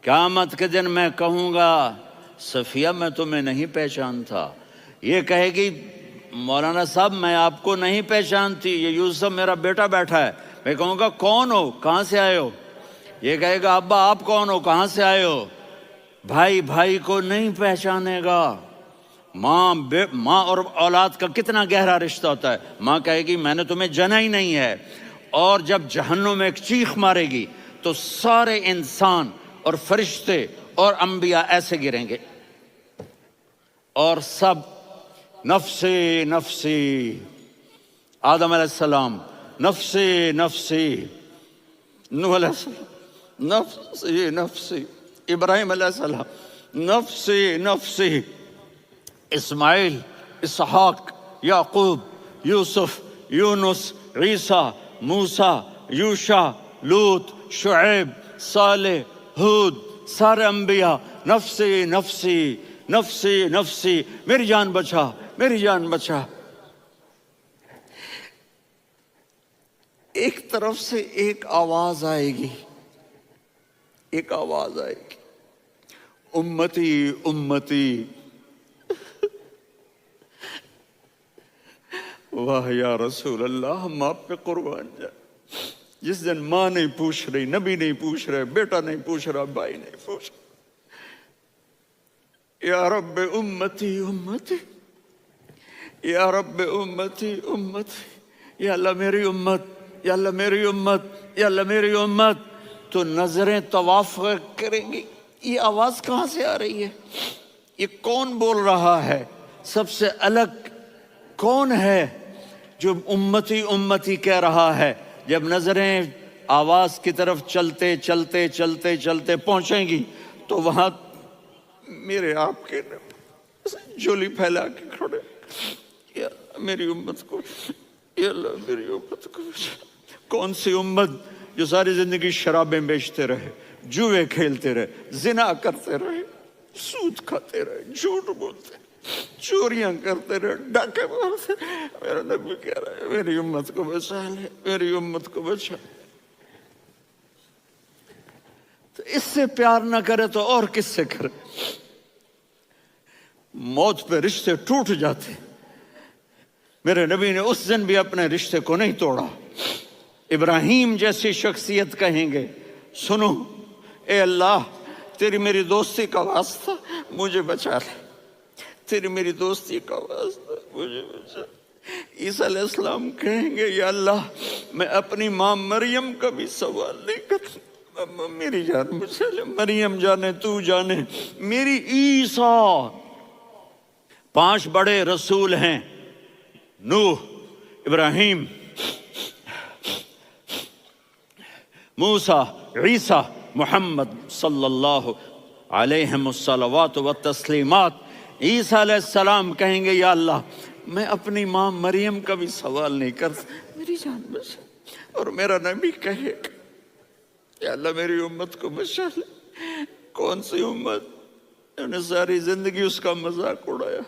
قیامت کے دن میں کہوں گا صفیہ میں تمہیں نہیں پہچانتا، یہ کہے گی مولانا صاحب میں آپ کو نہیں پہچانتی، یہ یوسف میرا بیٹا بیٹھا ہے۔ میں کہوں گا کون ہو، کہاں سے آئے ہو؟ یہ کہے گا ابا آپ کون ہو، کہاں سے آئے ہو؟ بھائی بھائی کو نہیں پہچانے گا۔ ماں اور اولاد کا کتنا گہرا رشتہ ہوتا ہے۔ ماں کہے گی میں نے تمہیں جنا ہی نہیں ہے، اور جب جہنم میں ایک چیخ مارے گی تو سارے انسان اور فرشتے اور انبیاء ایسے گریں گے، اور سب نفسی نفسی، آدم علیہ السلام نفسی نفسی، نوح علیہ السلام نفسی نفسی، ابراہیم علیہ السلام نفسی نفسی، اسماعیل، اسحاق، یعقوب، یوسف، یونس، عیسیٰ، موسیٰ، یوشع، لوط، شعیب، صالح، ہود، سارے انبیاء نفسی نفسی نفسی نفسی، میری جان بچا میری جان بچا۔ ایک طرف سے ایک آواز آئے گی، ایک آواز آئے گی، امتی امتی۔ واہ یا رسول اللہ، ہم آپ پہ قربان جائیں۔ جس دن ماں نہیں پوچھ رہی، نبی نہیں پوچھ رہے، بیٹا نہیں پوچھ رہا، بھائی نہیں پوچھ رہا، یا رب امتی امتی، یا رب امتی امتی، یا اللہ میری امت، یا اللہ میری امت، یا اللہ میری امت، تو نظریں طواف کریں گی۔ یہ آواز کہاں سے آ رہی ہے؟ یہ کون بول رہا ہے؟ سب سے الگ کون ہے جو امتی امتی کہہ رہا ہے؟ جب نظریں آواز کی طرف چلتے چلتے چلتے چلتے پہنچیں گی تو وہاں میرے آپ کے جھولی پھیلا کے کھڑے، یا میری امت کو، یا اللہ میری امت کو۔ کون سی امت جو ساری زندگی شرابیں بیچتے رہے، جوئے کھیلتے رہے، زنا کرتے رہے، سود کھاتے رہے، جھوٹ بولتے رہے، چوریاں کرتے رہے، ڈاکے مارتے رہے۔ میرا نبی کہہ رہا ہے میری امت کو بچا لے، میری امت کو بچا۔ تو اس سے پیار نہ کرے تو اور کس سے کرے؟ موت پہ رشتے ٹوٹ جاتے، میرے نبی نے اس دن بھی اپنے رشتے کو نہیں توڑا۔ ابراہیم جیسی شخصیت کہیں گے سنو اے اللہ تیری میری دوستی کا واسطہ مجھے بچا لے، تیری میری دوستی کا واسطہ مجھے بچا لے۔ عیسیٰ علیہ السلام کہیں گے یا اللہ میں اپنی ماں مریم کا بھی سوال نہیں کرتا، میری جان بچا لے، مریم جانے تو جانے میری عیسیٰ۔ 5 بڑے رسول ہیں، نوح، ابراہیم، موسیٰ، عیسیٰ، محمد صلی اللہ علیہ الصلوات والتسلیمات۔ عیسیٰ علیہ السلام کہیں گے یا اللہ میں اپنی ماں مریم کا بھی سوال نہیں کرتا، میری جان بچا۔ اور میرا نبی کہے یا اللہ میری امت کو بچا لے۔ کون سی امت؟ انہوں نے ساری زندگی اس کا مذاق اڑایا۔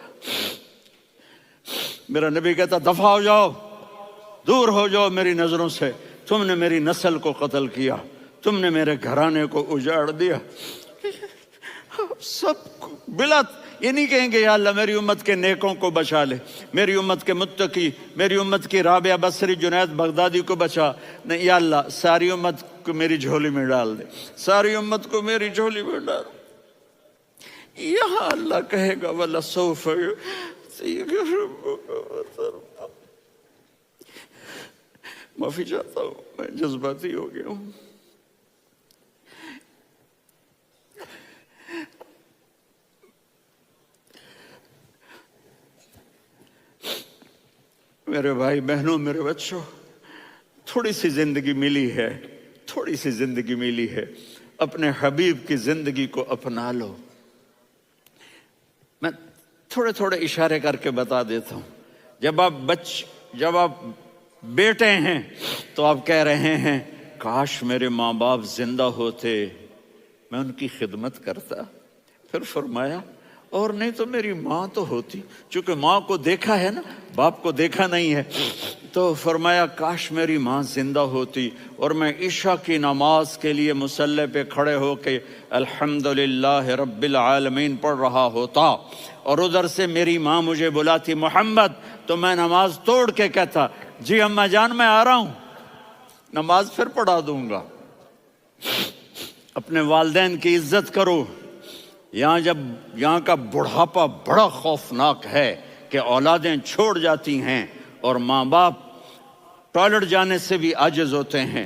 میرا نبی کہتا دفع ہو جاؤ، دور ہو جاؤ میری نظروں سے، تم نے میری نسل کو قتل کیا، تم نے میرے گھرانے کو اجاڑ دیا۔ سب بلا یہ نہیں کہیں گے یا اللہ میری امت کے نیکوں کو بچا لے، میری امت کے متقی، میری امت کی رابعہ بصری، جنید بغدادی کو بچا، نہیں یا اللہ ساری امت کو میری جھولی میں ڈال دے، ساری امت کو میری جھولی میں ڈال دے۔ یہاں اللہ کہے گا وَلَسَوْفَ يُعْطِيكَ رَبُّكَ فَتَرْضَىٰ۔ معافی چاہتا ہوں میں جذباتی ہو گیا ہوں۔ میرے بھائی بہنوں، میرے بچوں، تھوڑی سی زندگی ملی ہے، تھوڑی سی زندگی ملی ہے، اپنے حبیب کی زندگی کو اپنا لو۔ میں تھوڑے تھوڑے اشارے کر کے بتا دیتا ہوں۔ جب آپ بیٹے ہیں تو آپ کہہ رہے ہیں کاش میرے ماں باپ زندہ ہوتے، میں ان کی خدمت کرتا۔ پھر فرمایا اور نہیں تو میری ماں تو ہوتی، چونکہ ماں کو دیکھا ہے نا، باپ کو دیکھا نہیں ہے، تو فرمایا کاش میری ماں زندہ ہوتی اور میں عشاء کی نماز کے لیے مصلی پہ کھڑے ہو کے الحمدللہ رب العالمین پڑھ رہا ہوتا، اور ادھر سے میری ماں مجھے بلاتی محمد، تو میں نماز توڑ کے کہتا جی اماں جان میں آ رہا ہوں، نماز پھر پڑھا دوں گا۔ اپنے والدین کی عزت کرو۔ یہاں کا بڑھاپا بڑا خوفناک ہے کہ اولادیں چھوڑ جاتی ہیں اور ماں باپ ٹوائلٹ جانے سے بھی عاجز ہوتے ہیں۔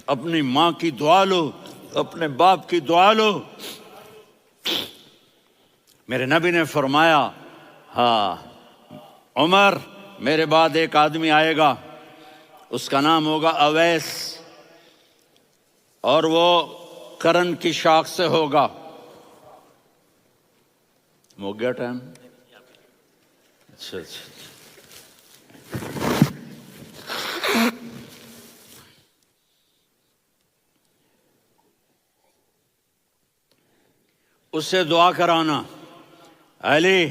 اپنی ماں کی دعا لو، اپنے باپ کی دعا لو۔ میرے نبی نے فرمایا ہاں عمر میرے بعد ایک آدمی آئے گا، اس کا نام ہوگا اویس، اور وہ کرن کی شاخ سے ہوگا۔ ہو گیا ٹائم؟ اچھا اس سے دعا کرانا، علی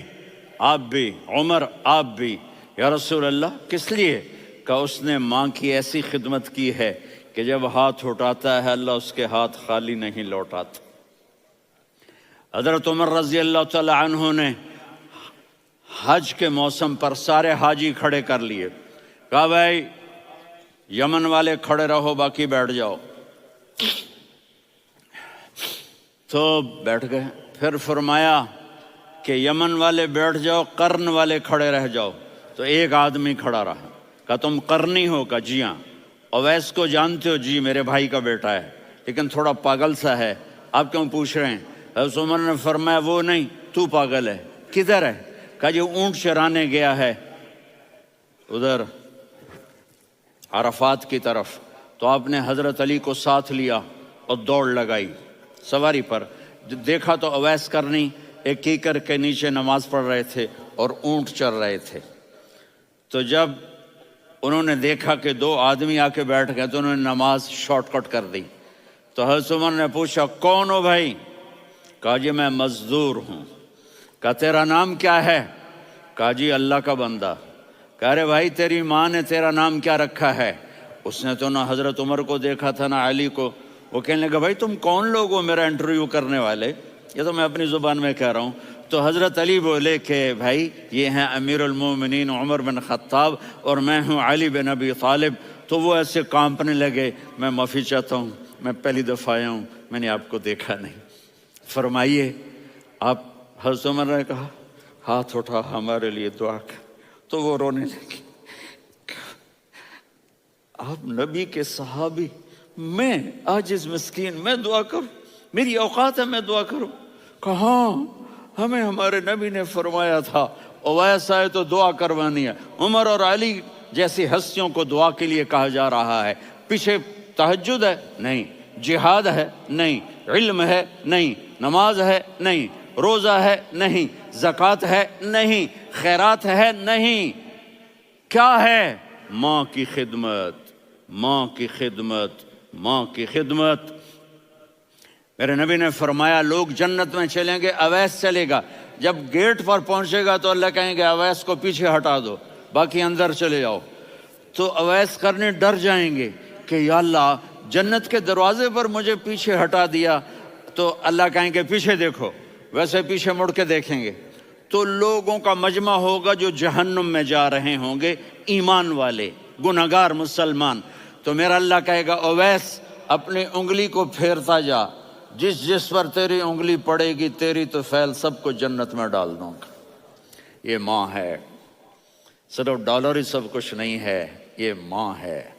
آپ بھی، عمر آپ بھی، یا رسول اللہ کس لیے؟ کہ اس نے ماں کی ایسی خدمت کی ہے کہ جب ہاتھ اٹھاتا ہے اللہ اس کے ہاتھ خالی نہیں لوٹاتا۔ حضرت عمر رضی اللہ تعالی عنہ نے حج کے موسم پر سارے حاجی کھڑے کر لیے، کہا بھائی یمن والے کھڑے رہو باقی بیٹھ جاؤ، تو بیٹھ گئے۔ پھر فرمایا کہ یمن والے بیٹھ جاؤ، قرن والے کھڑے رہ جاؤ، تو ایک آدمی کھڑا رہا، کہا تم قرنی ہو؟ کہا جی ہاں۔ اویس کو جانتے ہو؟ جی میرے بھائی کا بیٹا ہے لیکن تھوڑا پاگل سا ہے، آپ کیوں پوچھ رہے ہیں؟ حضرت عمر نے فرمایا وہ نہیں، تو پاگل ہے۔ کدھر ہے؟ کہا جی اونٹ چرانے گیا ہے ادھر عرفات کی طرف، تو آپ نے حضرت علی کو ساتھ لیا اور دوڑ لگائی سواری پر۔ دیکھا تو اویس کرنی ایک کیکر کے نیچے نماز پڑھ رہے تھے اور اونٹ چر رہے تھے۔ تو جب انہوں نے دیکھا کہ دو آدمی آ کے بیٹھ گئے تو انہوں نے نماز شارٹ کٹ کر دی۔ تو حضرت عمر نے پوچھا کون ہو بھائی؟ کہا جی میں مزدور ہوں۔ کہا تیرا نام کیا ہے؟ کہا جی اللہ کا بندہ۔ کہہ رہے بھائی تیری ماں نے تیرا نام کیا رکھا ہے؟ اس نے تو نہ حضرت عمر کو دیکھا تھا نہ علی کو۔ وہ کہنے لگا بھائی تم کون لوگ ہو میرا انٹرویو کرنے والے؟ یہ تو میں اپنی زبان میں کہہ رہا ہوں۔ تو حضرت علی بولے کہ بھائی یہ ہیں امیر المومنین عمر بن خطاب اور میں ہوں علی بن ابی طالب۔ تو وہ ایسے کانپنے لگے، میں معافی چاہتا ہوں، میں پہلی دفعہ آیا ہوں، میں نے آپ کو دیکھا نہیں، فرمائیے آپ۔ حضرت عمر نے کہا ہاتھ اٹھا ہمارے لیے دعا کر، تو وہ رونے لگے۔ آپ نبی کے صحابی، میں عاجز مسکین میں دعا کروں؟ میری اوقات ہے میں دعا کروں؟ کہاں ہمیں ہمارے نبی نے فرمایا تھا اویس آئے تو دعا کروانی ہے۔ عمر اور علی جیسی ہستیوں کو دعا کے لیے کہا جا رہا ہے۔ پیچھے تہجد ہے؟ نہیں۔ جہاد ہے؟ نہیں۔ علم ہے؟ نہیں۔ نماز ہے؟ نہیں۔ روزہ ہے؟ نہیں۔ زکوٰۃ ہے؟ نہیں۔ خیرات ہے؟ نہیں۔ کیا ہے؟ ماں کی خدمت، ماں کی خدمت، ماں کی خدمت۔ میرے نبی نے فرمایا لوگ جنت میں چلیں گے، اویس چلے گا، جب گیٹ پر پہنچے گا تو اللہ کہیں گے اویس کو پیچھے ہٹا دو، باقی اندر چلے جاؤ۔ تو اویس کرنے ڈر جائیں گے کہ یا اللہ جنت کے دروازے پر مجھے پیچھے ہٹا دیا، تو اللہ کہیں گے پیچھے دیکھو، ویسے پیچھے مڑ کے دیکھیں گے تو لوگوں کا مجمع ہوگا جو جہنم میں جا رہے ہوں گے، ایمان والے، گنہگار مسلمان۔ تو میرا اللہ کہے گا اویس اپنی انگلی کو پھیرتا جا، جس جس پر تیری انگلی پڑے گی تیری تو فیل سب کو جنت میں ڈال دوں گا۔ یہ ماں ہے، صرف ڈالر ہی سب کچھ نہیں ہے، یہ ماں ہے۔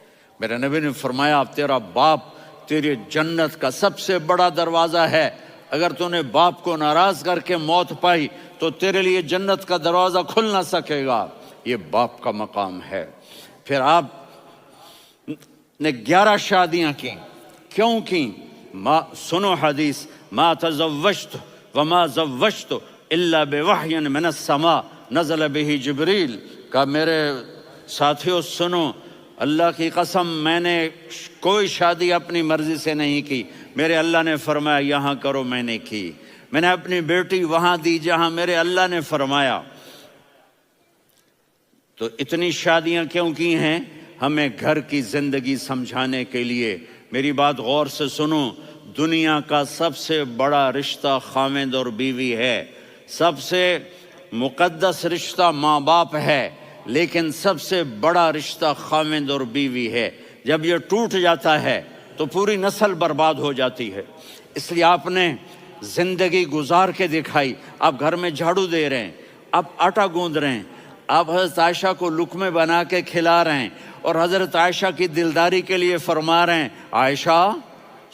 میرے نبی نے فرمایا تیرا باپ تیری جنت کا سب سے بڑا دروازہ ہے، اگر تو نے باپ کو ناراض کر کے موت پائی تو تیرے لیے جنت کا دروازہ کھل نہ سکے گا۔ یہ باپ کا مقام ہے۔ پھر آپ نے 11 شادیاں کی، کیوں کی؟ سنو حدیث، ما تزوجت وما زوجت الا بوحی من السماء نزل به جبریل۔ کہا میرے ساتھیوں سنو، اللہ کی قسم میں نے کوئی شادی اپنی مرضی سے نہیں کی، میرے اللہ نے فرمایا یہاں کرو، میں نے کی۔ میں نے اپنی بیٹی وہاں دی جہاں میرے اللہ نے فرمایا۔ تو اتنی شادیاں کیوں کی ہیں؟ ہمیں گھر کی زندگی سمجھانے کے لیے۔ میری بات غور سے سنو، دنیا کا سب سے بڑا رشتہ خاوند اور بیوی ہے، سب سے مقدس رشتہ ماں باپ ہے، لیکن سب سے بڑا رشتہ خاوند اور بیوی ہے۔ جب یہ ٹوٹ جاتا ہے تو پوری نسل برباد ہو جاتی ہے۔ اس لیے آپ نے زندگی گزار کے دکھائی۔ آپ گھر میں جھاڑو دے رہے ہیں، آپ آٹا گوندھ رہے ہیں، آپ حضرت عائشہ کو لقمے بنا کے کھلا رہے ہیں، اور حضرت عائشہ کی دلداری کے لیے فرما رہے ہیں، عائشہ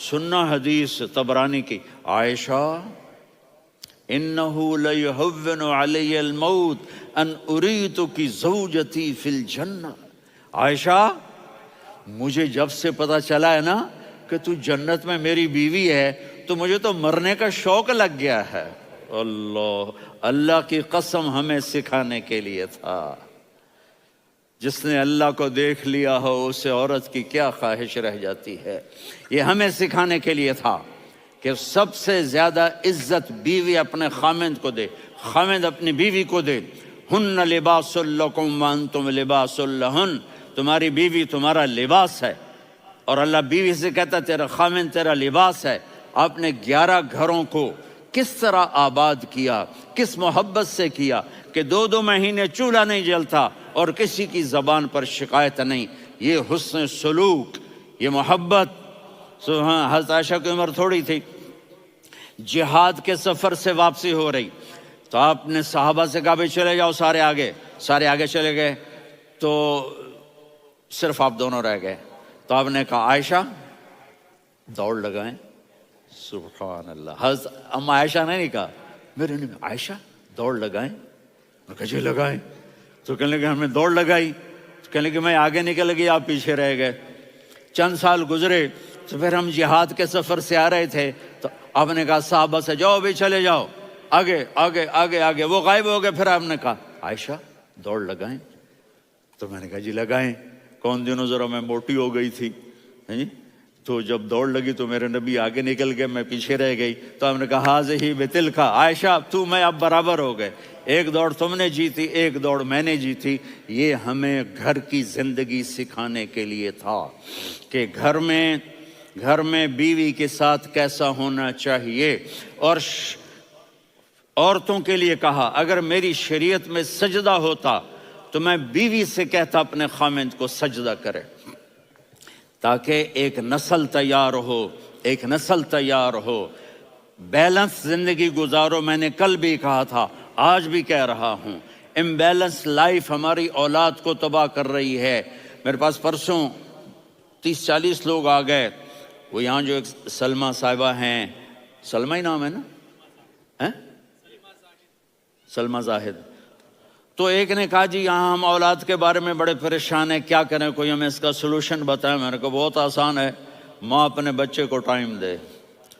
سننا حدیث طبرانی کی، عائشہ انہو لیہون علی الموت ان اریتک زوجتی فی الجنہ۔ عائشہ مجھے جب سے پتہ چلا ہے نا کہ تو جنت میں میری بیوی ہے تو مجھے تو مرنے کا شوق لگ گیا ہے۔ اللہ کی قسم ہمیں سکھانے کے لیے تھا۔ جس نے اللہ کو دیکھ لیا ہو اسے عورت کی کیا خواہش رہ جاتی ہے۔ یہ ہمیں سکھانے کے لیے تھا کہ سب سے زیادہ عزت بیوی اپنے خاوند کو دے، خاوند اپنی بیوی کو دے۔ ہن لباس لکم وانتم لباس لہن، تمہاری بیوی تمہارا لباس ہے، اور اللہ بیوی سے کہتا تیرا خاوند تیرا لباس ہے۔ آپ نے 11 گھروں کو کس طرح آباد کیا، کس محبت سے کیا کہ 2 مہینے چولہا نہیں جلتا اور کسی کی زبان پر شکایت نہیں۔ یہ حسن سلوک، یہ محبت۔ حضرت عائشہ کی عمر تھوڑی تھی، جہاد کے سفر سے واپسی ہو رہی، تو آپ نے صحابہ سے کہا بھی چلے جاؤ سارے آگے چلے گئے، تو صرف آپ دونوں رہ گئے۔ تو آپ نے کہا عائشہ دوڑ لگائیں۔ سبحان اللہ، حضرت اما عائشہ نے نہیں کہا، میرے نے عائشہ دوڑ لگائیں، میں کہا جی لگائیں۔ تو کہنے لگے ہم نے دوڑ لگائی، تو کہنے لگے میں آگے نکل گئی، آپ پیچھے رہ گئے۔ چند سال گزرے تو پھر ہم جہاد کے سفر سے آ رہے تھے، تو آپ نے کہا صحابہ سے جاؤ بھی چلے جاؤ آگے آگے آگے آگے، وہ غائب ہو گئے۔ پھر آپ نے کہا عائشہ دوڑ لگائیں، تو میں نے کہا جی لگائیں۔ کون دنوں ذرا میں موٹی ہو گئی تھی، تو جب دوڑ لگی تو میرے نبی آگے نکل گئے، میں پیچھے رہ گئی۔ تو ہم نے کہا ہاذہ بتلک، عائشہ تو میں اب برابر ہو گئے، ایک دوڑ تم نے جیتی، ایک دوڑ میں نے جیتی۔ یہ ہمیں گھر کی زندگی سکھانے کے لیے تھا کہ گھر میں بیوی کے ساتھ کیسا ہونا چاہیے۔ اور عورتوں کے لیے کہا اگر میری شریعت میں سجدہ ہوتا تو میں بیوی سے کہتا اپنے خاوند کو سجدہ کرے، تاکہ ایک نسل تیار ہو، بیلنس زندگی گزارو۔ میں نے کل بھی کہا تھا، آج بھی کہہ رہا ہوں، امبیلنس لائف ہماری اولاد کو تباہ کر رہی ہے۔ میرے پاس پرسوں 30-40 لوگ آ گئے، وہ یہاں جو ایک سلمہ صاحبہ ہیں، سلمہ ہی نام ہے نا، سلمہ زاہد، تو ایک نے کہا جی یہاں ہم اولاد کے بارے میں بڑے پریشان ہیں، کیا کریں، کوئی ہمیں اس کا سلوشن بتائیں۔ میں نے کہا بہت آسان ہے، ماں اپنے بچے کو ٹائم دے۔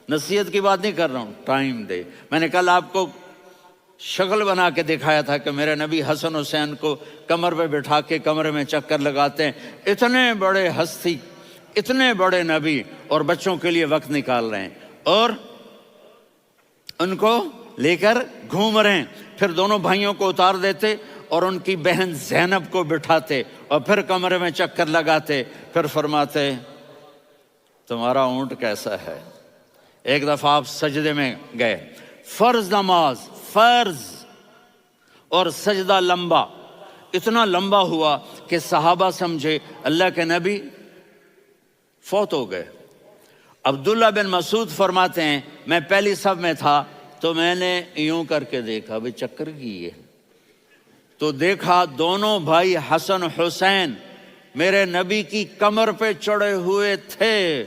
نصیحت کی بات نہیں کر رہا ہوں، ٹائم دے۔ میں نے کل آپ کو شکل بنا کے دکھایا تھا کہ میرے نبی حسن حسین کو کمر پہ بٹھا کے کمرے میں چکر لگاتے ہیں۔ اتنے بڑے ہستی، اتنے بڑے نبی، اور بچوں کے لیے وقت نکال رہے ہیں اور ان کو لے کر گھوم رہے ہیں۔ پھر دونوں بھائیوں کو اتار دیتے اور ان کی بہن زینب کو بٹھاتے اور پھر کمرے میں چکر لگاتے، پھر فرماتے تمہارا اونٹ کیسا ہے۔ ایک دفعہ آپ سجدے میں گئے، فرض نماز، فرض، اور سجدہ لمبا، اتنا لمبا ہوا کہ صحابہ سمجھے اللہ کے نبی فوت ہو گئے۔ عبداللہ بن مسعود فرماتے ہیں میں پہلی صف میں تھا تو میں نے یوں کر کے دیکھا، بھئی چکر کی ہے، تو دیکھا دونوں بھائی حسن حسین میرے نبی کی کمر پہ چڑھے ہوئے تھے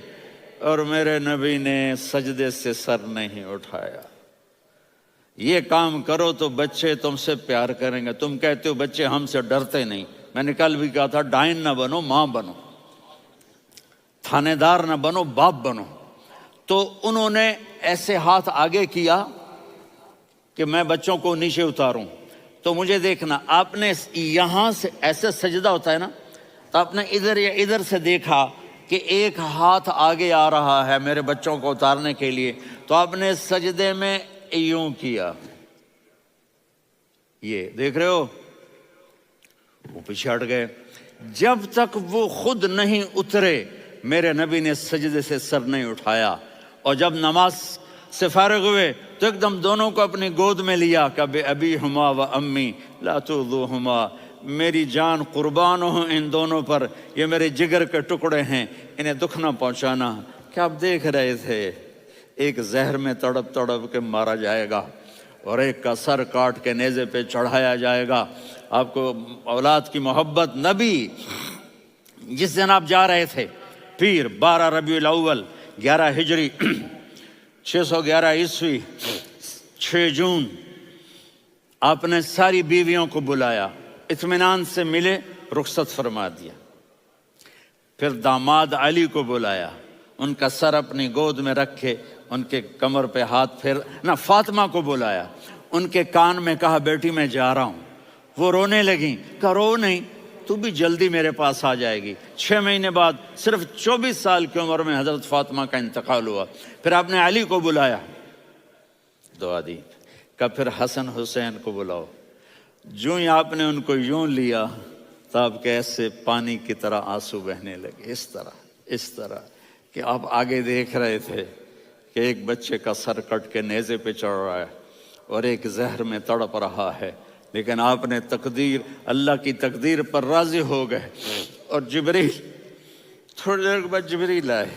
اور میرے نبی نے سجدے سے سر نہیں اٹھایا۔ یہ کام کرو تو بچے تم سے پیار کریں گے۔ تم کہتے ہو بچے ہم سے ڈرتے نہیں، میں نے کل بھی کہا تھا ڈائن نہ بنو، ماں بنو، تھانے دار نہ بنو، باپ بنو۔ تو انہوں نے ایسے ہاتھ آگے کیا کہ میں بچوں کو نیچے اتاروں، تو مجھے دیکھنا، آپ نے یہاں سے ایسے سجدہ ہوتا ہے نا، تو آپ نے ادھر یا ادھر سے دیکھا کہ ایک ہاتھ آگے آ رہا ہے میرے بچوں کو اتارنے کے لیے، تو آپ نے سجدے میں یوں کیا، یہ دیکھ رہے ہو، وہ پیچھے ہٹ گئے۔ جب تک وہ خود نہیں اترے میرے نبی نے سجدے سے سر نہیں اٹھایا، اور جب نماز سے فارغ ہوئے تو ایک دم دونوں کو اپنی گود میں لیا کہ بے ابی ہما و امی لا تؤذوہما، میری جان قربان ہو ان دونوں پر، یہ میرے جگر کے ٹکڑے ہیں، انہیں دکھ نہ پہنچانا۔ کیا آپ دیکھ رہے تھے ایک زہر میں تڑپ تڑپ کے مارا جائے گا اور ایک کا سر کاٹ کے نیزے پہ چڑھایا جائے گا۔ آپ کو اولاد کی محبت، نبی جس دن آپ جا رہے تھے پیر 12 ربیع الاول 11 ہجری 611 عیسوی 6 جون، آپ نے ساری بیویوں کو بلایا، اطمینان سے ملے، رخصت فرما دیا۔ پھر داماد علی کو بلایا، ان کا سر اپنی گود میں رکھے، ان کے کمر پہ ہاتھ پھیر نہ، فاطمہ کو بلایا، ان کے کان میں کہا بیٹی میں جا رہا ہوں۔ وہ رونے لگیں، کہا رو نہیں، تو بھی جلدی میرے پاس آ جائے گی۔ 6 مہینے بعد صرف 24 سال کی عمر میں حضرت فاطمہ کا انتقال ہوا۔ پھر آپ نے علی کو بلایا، دعا دی، کہ پھر حسن حسین کو بلاؤ۔ جو ہی آپ نے ان کو یوں لیا تو آپ کے ایسے پانی کی طرح آنسو بہنے لگے، اس طرح کہ آپ آگے دیکھ رہے تھے کہ ایک بچے کا سر کٹ کے نیزے پہ چڑھ رہا ہے اور ایک زہر میں تڑپ رہا ہے، لیکن آپ نے تقدیر، اللہ کی تقدیر پر راضی ہو گئے۔ اور جبریل، تھوڑی دیر کے بعد جبریل آئے،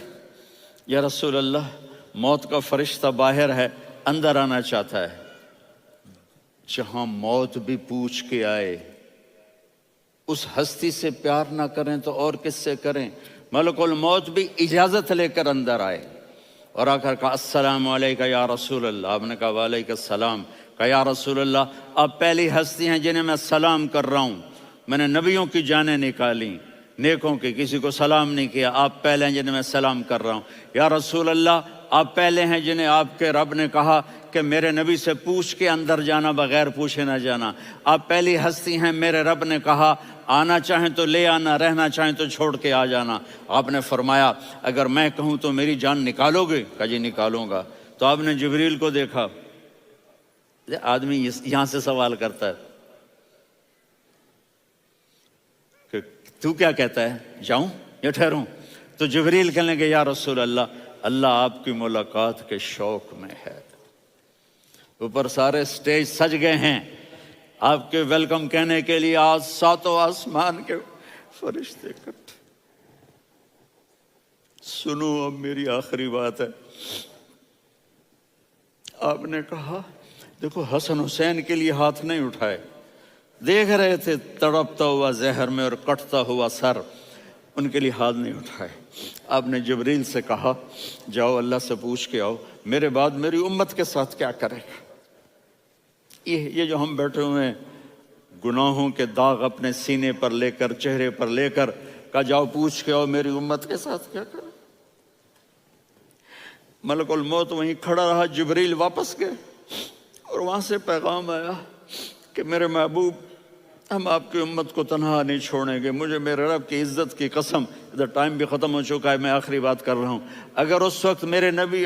یا رسول اللہ موت کا فرشتہ باہر ہے، اندر آنا چاہتا ہے۔ جہاں موت بھی پوچھ کے آئے، اس ہستی سے پیار نہ کریں تو اور کس سے کریں؟ ملک الموت بھی اجازت لے کر اندر آئے اور آ کر کہا السلام علیکہ یا رسول اللہ۔ آپ نے کہا وعلیکم السلام۔ کہا یا رسول اللہ آپ پہلی ہستی ہیں جنہیں میں سلام کر رہا ہوں، میں نے نبیوں کی جانیں نکالی، نیکوں کی، کسی کو سلام نہیں کیا، آپ پہلے ہیں جنہیں میں سلام کر رہا ہوں۔ یا رسول اللہ آپ پہلے ہیں جنہیں آپ کے رب نے کہا کہ میرے نبی سے پوچھ کے اندر جانا، بغیر پوچھے نہ جانا۔ آپ پہلی ہستی ہیں، میرے رب نے کہا آنا چاہیں تو لے آنا، رہنا چاہیں تو چھوڑ کے آ جانا۔ آپ نے فرمایا اگر میں کہوں تو میری جان نکالو گے؟ کہا جی نکالوں گا۔ تو آپ نے جبریل کو دیکھا، آدمی یہاں سے سوال کرتا ہے کہ تو کیا کہتا ہے، جاؤں یا ٹھہروں؟ تو جبریل کہنے لگے یا رسول اللہ، اللہ آپ کی ملاقات کے شوق میں ہے۔ اوپر سارے سٹیج سج گئے ہیں آپ کے ویلکم کہنے کے لیے، آج 7 آسمان کے فرشتے اکٹھے۔ سنو اب میری آخری بات ہے۔ آپ نے کہا دیکھو حسن حسین کے لیے ہاتھ نہیں اٹھائے، دیکھ رہے تھے تڑپتا ہوا زہر میں اور کٹتا ہوا سر، ان کے لیے ہاتھ نہیں اٹھائے۔ آپ نے جبریل سے کہا جاؤ اللہ سے پوچھ کے آؤ میرے بعد میری امت کے ساتھ کیا کرے گا۔ یہ جو ہم بیٹھے ہوئے ہیں گناہوں کے داغ اپنے سینے پر لے کر، چہرے پر لے کر، کہا جاؤ پوچھ کے آؤ میری امت کے ساتھ کیا کرے۔ ملک الموت وہیں کھڑا رہا، جبریل واپس گئے اور وہاں سے پیغام آیا کہ میرے محبوب ہم آپ کی امت کو تنہا نہیں چھوڑیں گے، مجھے میرے رب کی عزت کی قسم، ادھر ٹائم بھی ختم ہو چکا ہے، میں آخری بات کر رہا ہوں، اگر اس وقت میرے نبی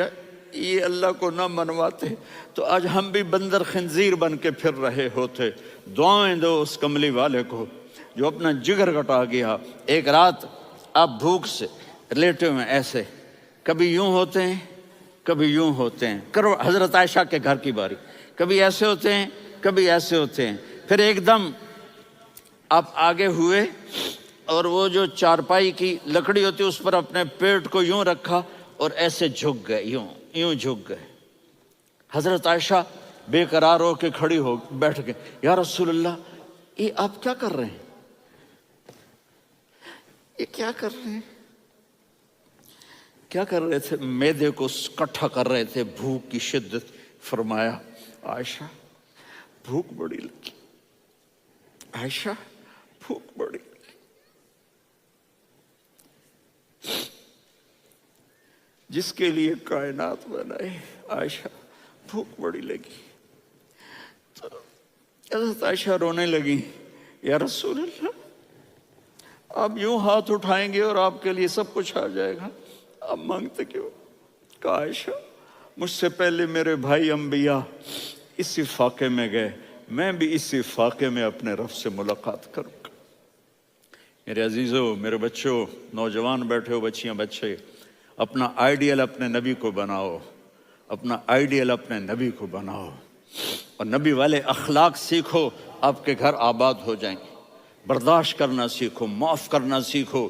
یہ اللہ کو نہ منواتے تو آج ہم بھی بندر خنزیر بن کے پھر رہے ہوتے۔ دعائیں دو اس کملی والے کو جو اپنا جگر کٹا گیا۔ ایک رات آپ بھوک سے لیٹے ہوئے ایسے، کبھی یوں ہوتے ہیں کبھی یوں ہوتے ہیں، کرو حضرت عائشہ کے گھر کی باری، کبھی ایسے ہوتے ہیں کبھی ایسے ہوتے ہیں، پھر ایک دم آپ آگے ہوئے اور وہ جو چارپائی کی لکڑی ہوتی اس پر اپنے پیٹ کو یوں رکھا اور ایسے جھک گئے، یوں جھک گئے۔ حضرت عائشہ بے قرار ہو کے کھڑی ہو بیٹھ گئے، یا رسول اللہ یہ آپ کیا کر رہے ہیں، یہ کیا کر رہے ہیں؟ کیا کر رہے تھے؟ معدے کو کٹھا کر رہے تھے، بھوک کی شدت۔ فرمایا عائشہ بھوک بڑی لگی، عائشہ بھوک بڑی لگی، جس کے لیے کائنات بنائے، عائشہ بھوک بڑی لگی۔ تو حضرت عائشہ رونے لگی، یا رسول اللہ آپ یوں ہاتھ اٹھائیں گے اور آپ کے لیے سب کچھ آ جائے گا، آپ مانگتے کیوں؟ کہا عائشہ مجھ سے پہلے میرے بھائی انبیاء اسی فاقے میں گئے، میں بھی اسی فاقے میں اپنے رب سے ملاقات کروں گا۔ میرے عزیزوں، میرے بچوں، نوجوان بیٹھے ہو، بچیاں بچے، اپنا آئیڈیل اپنے نبی کو بناؤ، اپنا آئیڈیل اپنے نبی کو بناؤ، اور نبی والے اخلاق سیکھو، آپ کے گھر آباد ہو جائیں گے۔ برداشت کرنا سیکھو، معاف کرنا سیکھو،